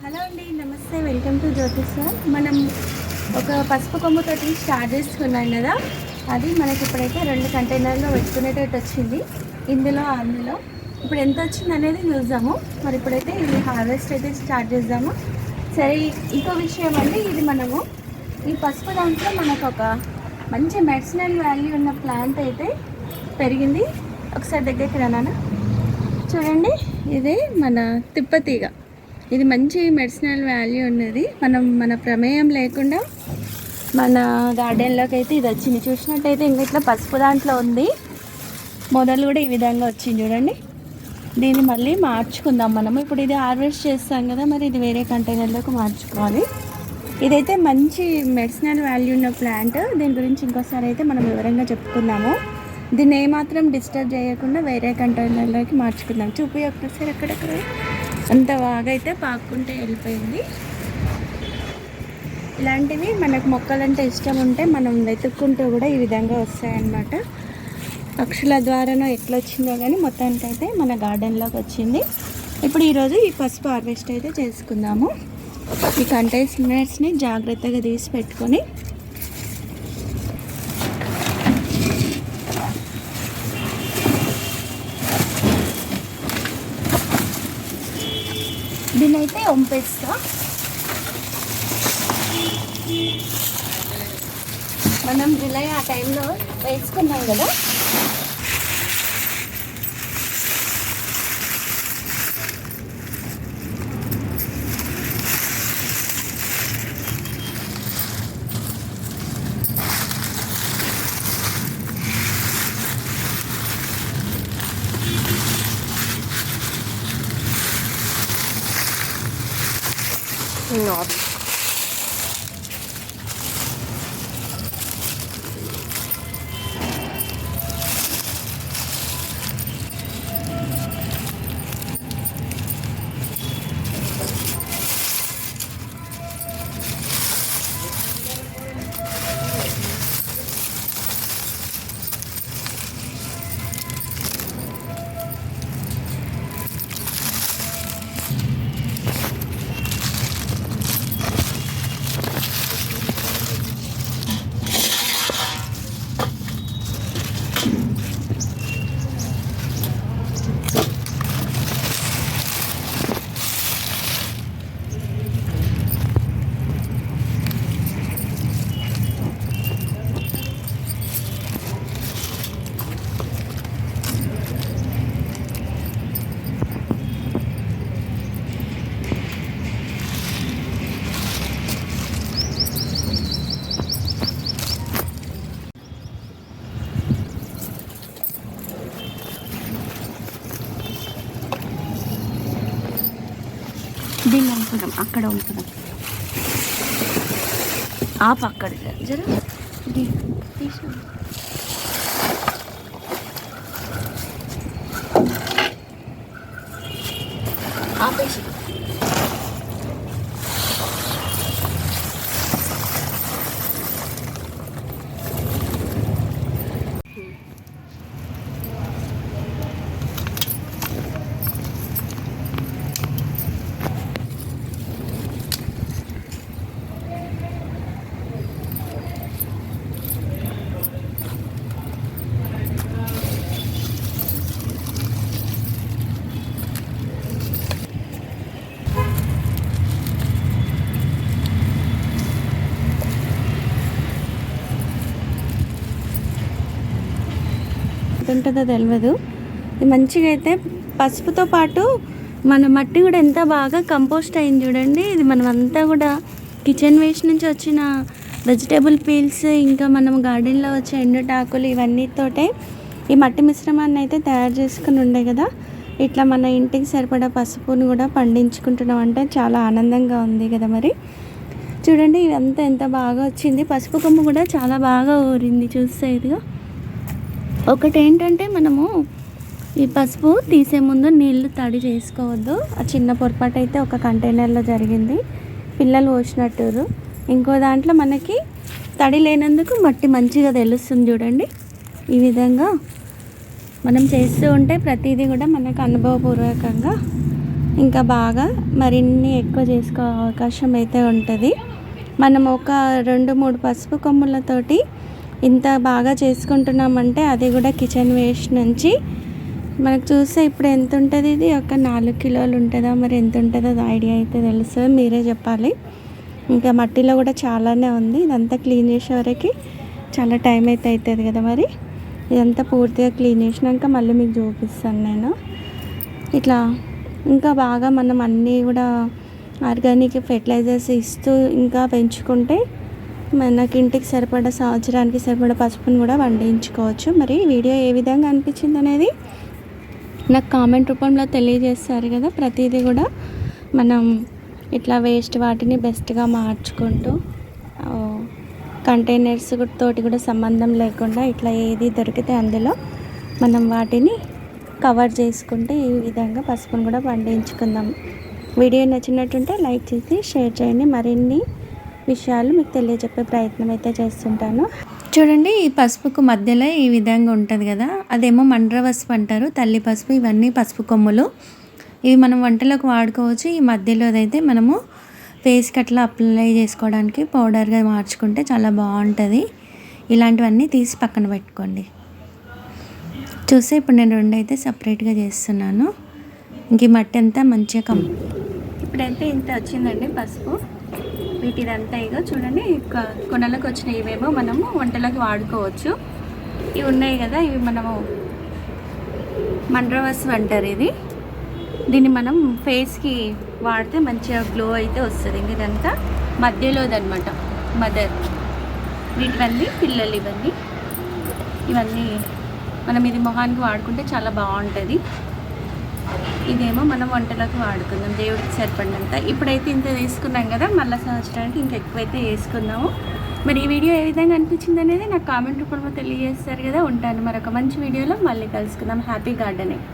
Hello అండి, నమస్తే. Welcome to Jyothish sir. మనం ఒక పసుపు కొమ్ముతోటి స్టార్ట్ చేసుకున్నాం కదా, అది మనకి ఇప్పుడైతే 2 కంటైనర్లో పెట్టుకునేటట్టు వచ్చింది. అందులో ఇప్పుడు ఎంత వచ్చింది అనేది చూద్దాము. మరి ఇప్పుడైతే ఇది హార్వెస్ట్ అయితే స్టార్ట్ చేద్దాము. సరే, ఇంకో విషయం అండి, ఇది మనము ఈ పసుపు దాంట్లో మనకు ఒక మంచి మెడిసినల్ వాల్యూ ఉన్న ప్లాంట్ అయితే పెరిగింది. ఒకసారి దగ్గరికి రానా చూడండి, ఇదే మన తిప్పతీగ. ఇది మంచి మెడిసినల్ వాల్యూ ఉన్నది. మన ప్రమేయం లేకుండా మన గార్డెన్లోకి అయితే ఇది వచ్చింది. చూసినట్టయితే ఇంకా ఇట్లా పసుపు దాంట్లో ఉంది. మొదలు కూడా ఈ విధంగా వచ్చింది చూడండి. దీన్ని మళ్ళీ మార్చుకుందాం మనము. ఇప్పుడు ఇది హార్వెస్ట్ చేస్తాం కదా, మరి ఇది వేరే కంటైనర్లోకి మార్చుకోవాలి. ఇదైతే మంచి మెడిసినల్ వాల్యూ ఉన్న ప్లాంట్. దీని గురించి ఇంకోసారి అయితే మనం వివరంగా చెప్పుకుందాము. దీన్ని ఏమాత్రం డిస్టర్బ్ చేయకుండా వేరే కంటైనర్లోకి మార్చుకుందాం. చూపి ఒక్కసారి అక్కడక్కడ అంత బాగా అయితే పాక్కుంటే వెళ్ళిపోయింది. ఇలాంటివి మనకు మొక్కలంటే ఇష్టం ఉంటే మనం వెతుక్కుంటూ కూడా ఈ విధంగా వస్తాయన్నమాట. పక్షుల ద్వారానో ఎట్లా వచ్చిందో కానీ మొత్తానికైతే మన గార్డెన్లోకి వచ్చింది. ఇప్పుడు ఈరోజు ఈ పసుపు హార్వెస్ట్ అయితే చేసుకుందాము. ఈ కంటైనర్స్ని జాగ్రత్తగా తీసి పెట్టుకొని దీన్నైతే వంపేస్తా. మనం జూలై ఆ టైంలో వేసుకున్నాం కదా, దీన్ని అనుకున్నాం అక్కడ ఉంటున్నాం. ఆప అక్కడ జర తీసు. ఆపేసి ఉంటుందో తెలియదు. మంచిగా అయితే పసుపుతో పాటు మన మట్టి కూడా ఎంత బాగా కంపోస్ట్ అయింది చూడండి. ఇది మనం అంతా కూడా కిచెన్ వేస్ట్ నుంచి వచ్చిన వెజిటేబుల్ పీల్స్, ఇంకా మనం గార్డెన్లో వచ్చే ఎండుటాకులు ఇవన్నీతోటే ఈ మట్టి మిశ్రమాన్ని అయితే తయారు చేసుకుని ఉండే కదా. ఇట్లా మన ఇంటికి సరిపడా పసుపుని కూడా పండించుకుంటున్నాం అంటే చాలా ఆనందంగా ఉంది కదా. మరి చూడండి, ఇదంతా ఎంత బాగా వచ్చింది. పసుపు కొమ్ము కూడా చాలా బాగా ఊరింది చూస్తే. ఇదిగా ఒకటి ఏంటంటే, మనము ఈ పసుపు తీసే ముందు నీళ్లు తడి చేసుకోవద్దు. ఆ చిన్న పొరపాటు అయితే ఒక కంటైనర్లో జరిగింది. పిల్లలు పోసినట్టు. ఇంకో దాంట్లో మనకి తడి లేనందుకు మట్టి మంచిగా తెలుస్తుంది చూడండి. ఈ విధంగా మనం చేస్తూ ఉంటే ప్రతిదీ కూడా మనకు అనుభవపూర్వకంగా ఇంకా బాగా మరిన్ని ఎక్కువ చేసుకో అవకాశం అయితే ఉంటుంది. మనం ఒక 2-3 పసుపు కొమ్ములతోటి ఇంత బాగా చేసుకుంటున్నామంటే అది కూడా కిచెన్ వేస్ట్ నుంచి మనకు చూస్తే ఇప్పుడు ఎంత ఉంటుంది, ఇది ఒక 4 కిలోలు ఉంటుందా మరి ఎంత ఉంటుందో అది ఐడియా అయితే తెలుసు, మీరే చెప్పాలి. ఇంకా మట్టిలో కూడా చాలానే ఉంది. ఇదంతా క్లీన్ చేసే వరకు చాలా టైం అయితే అవుతుంది కదా. మరి ఇదంతా పూర్తిగా క్లీన్ చేసినాక మళ్ళీ మీకు చూపిస్తాను నేను. ఇట్లా ఇంకా బాగా మనం అన్నీ కూడా ఆర్గానిక్ ఫెర్టిలైజర్స్ ఇస్తూ ఇంకా పెంచుకుంటే మనకి ఇంటికి సరిపడా సంవత్సరానికి సరిపడా పసుపుని కూడా పండించుకోవచ్చు. మరి వీడియో ఏ విధంగా అనిపించింది అనేది నాకు కామెంట్ రూపంలో తెలియజేస్తారు కదా. ప్రతిదీ కూడా మనం ఇట్లా వేస్ట్ వాటిని బెస్ట్గా మార్చుకుంటూ కంటైనర్స్ తోటి కూడా సంబంధం లేకుండా ఇట్లా ఏది దొరికితే అందులో మనం వాటిని కవర్ చేసుకుంటే ఈ విధంగా పసుపును కూడా పండించుకుందాం. వీడియో నచ్చినట్టుంటే లైక్ చేసి షేర్ చేయండి. మరిన్ని విషయాలు మీకు తెలియజెప్పే ప్రయత్నం అయితే చేస్తుంటాను. చూడండి, ఈ పసుపుకు మధ్యలో ఈ విధంగా ఉంటుంది కదా, అదేమో మండ్ర పసుపు అంటారు, తల్లి పసుపు. ఇవన్నీ పసుపు కొమ్ములు, ఇవి మనం వంటలకు వాడుకోవచ్చు. ఈ మధ్యలో అయితే మనము ఫేస్కి అట్లా అప్లై చేసుకోవడానికి పౌడర్గా మార్చుకుంటే చాలా బాగుంటుంది. ఇలాంటివన్నీ తీసి పక్కన పెట్టుకోండి. చూస్తే ఇప్పుడు నేను 2 అయితే సపరేట్గా చేస్తున్నాను. ఇంక ఈ మట్టి అంతా మంచిగా ఇప్పుడైతే ఇంత వచ్చిందండి పసుపు. వీటిదంతా ఇగో చూడండి, కొనలకు వచ్చిన ఇవేమో మనము వంటలకు వాడుకోవచ్చు. ఇవి ఉన్నాయి కదా, ఇవి మనము మండ్రవసు అంటారు ఇది. దీన్ని మనం ఫేస్కి వాడితే మంచిగా గ్లో అయితే వస్తుంది. ఇంక ఇదంతా మధ్యలోదనమాట మదర్. వీటివన్నీ పిల్లలు, ఇవన్నీ మనం ఇది మొహానికి వాడుకుంటే చాలా బాగుంటుంది. ఇదేమో మనం వంటలకు వాడుకుందాం, దేవుడికి సరిపడినంత. ఇప్పుడైతే ఇంత తీసుకున్నాం కదా, మళ్ళీ సంవత్సరానికి ఇంకా ఎక్కువైతే వేసుకుందాము. మరి ఈ వీడియో ఏ విధంగా అనిపించింది అనేది నాకు కామెంట్ రూపంలో తెలియజేస్తారు కదా. ఉంటాను మరొక మంచి వీడియోలో మళ్ళీ కలుసుకుందాం. Happy gardening.